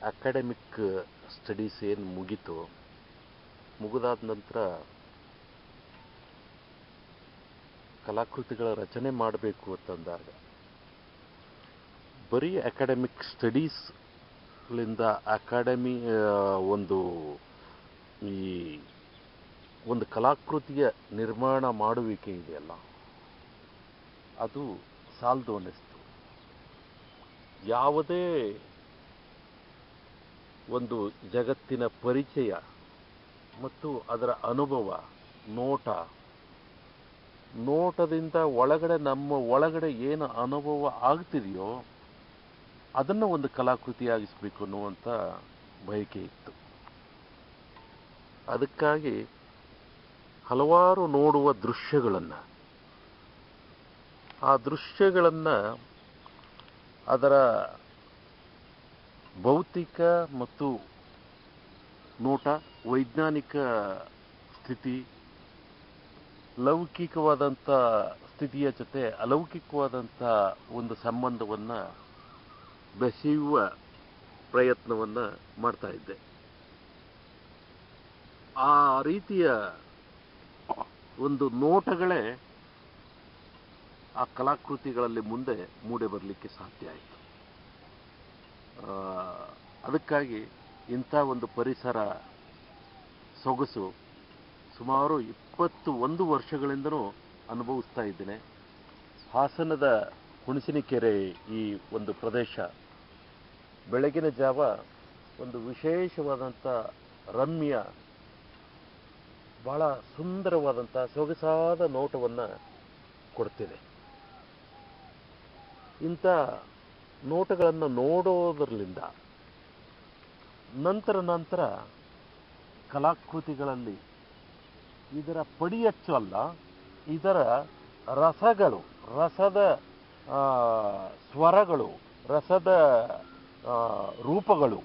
Academic studies ಏನು ಮುಗೀತು, ಮುಗಿದಾದ ನಂತರ ಕಲಾಕೃತಿಗಳ ರಚನೆ ಮಾಡಬೇಕು ಅಂತಂದಾಗ ಬರೀ ಅಕಾಡೆಮಿಕ್ ಸ್ಟಡೀಸ್ಲಿಂದ ಅಕಾಡೆಮಿ ಈ ಒಂದು ಕಲಾಕೃತಿಯ ನಿರ್ಮಾಣ ಮಾಡುವಿಕೆ ಇದೆಯಲ್ಲ, ಅದು ಸಾಲದು ಅನ್ನಿಸ್ತು. ಯಾವುದೇ ಒಂದು ಜಗತ್ತಿನ ಪರಿಚಯ ಮತ್ತು ಅದರ ಅನುಭವ, ನೋಟದಿಂದ ನಮ್ಮ ಒಳಗಡೆ ಏನು ಅನುಭವ ಆಗ್ತಿದೆಯೋ ಅದನ್ನು ಒಂದು ಕಲಾಕೃತಿಯಾಗಿಸಬೇಕು ಅನ್ನುವಂಥ ಬಯಕೆ ಇತ್ತು. ಅದಕ್ಕಾಗಿ ಹಲವಾರು ನೋಡುವ ದೃಶ್ಯಗಳನ್ನು, ಆ ದೃಶ್ಯಗಳನ್ನು ಅದರ ಭೌತಿಕ ಮತ್ತು ನೋಟ, ವೈಜ್ಞಾನಿಕ ಸ್ಥಿತಿ, ಲೌಕಿಕವಾದಂಥ ಸ್ಥಿತಿಯ ಜೊತೆ ಅಲೌಕಿಕವಾದಂಥ ಒಂದು ಸಂಬಂಧವನ್ನು ಬೆಸೆಯುವ ಪ್ರಯತ್ನವನ್ನು ಮಾಡ್ತಾ ಇದ್ದೆ. ಆ ರೀತಿಯ ಒಂದು ನೋಟಗಳೇ ಆ ಕಲಾಕೃತಿಗಳಲ್ಲಿ ಮುಂದೆ ಮೂಡಿ ಬರಲಿಕ್ಕೆ ಸಾಧ್ಯ ಆಯಿತು. ಅದಕ್ಕಾಗಿ ಇಂಥ ಒಂದು ಪರಿಸರ ಸೊಗಸು ಸುಮಾರು 21 ವರ್ಷಗಳಿಂದನೂ ಅನುಭವಿಸ್ತಾ ಇದ್ದೇನೆ. ಹಾಸನದ ಹುಣಸಿನಕೆರೆ ಈ ಒಂದು ಪ್ರದೇಶ ಬೆಳಗಿನ ಜಾವ ಒಂದು ವಿಶೇಷವಾದಂಥ ರಮ್ಯ, ಬಹಳ ಸುಂದರವಾದಂಥ ಸೊಗಸಾದ ನೋಟವನ್ನು ಕೊಡ್ತಿದೆ. ಇಂಥ ನೋಟಗಳನ್ನು ನೋಡೋದರಿಂದ ನಂತರ ಕಲಾಕೃತಿಗಳಲ್ಲಿ ಇದರ ಪಡಿಯಚ್ಚು ಅಲ್ಲ, ಇದರ ರಸದ ಸ್ವರಗಳು, ರಸದ ರೂಪಗಳು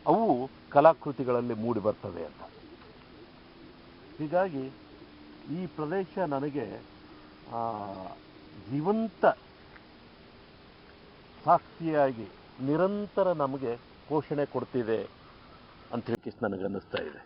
ಅವು ಕಲಾಕೃತಿಗಳಲ್ಲಿ ಮೂಡಿ ಬರ್ತವೆ ಅಂತ. ಹೀಗಾಗಿ ಈ ಪ್ರದೇಶ ನನಗೆ ಜೀವಂತ ಸಾಕ್ಷಿಯಾಗಿ ನಿರಂತರ ನಮಗೆ ಪೋಷಣೆ ಕೊಡ್ತಿದೆ ಅಂತ ಹೇಳಿ ನನಗನ್ನಿಸ್ತಾ ಇದೆ.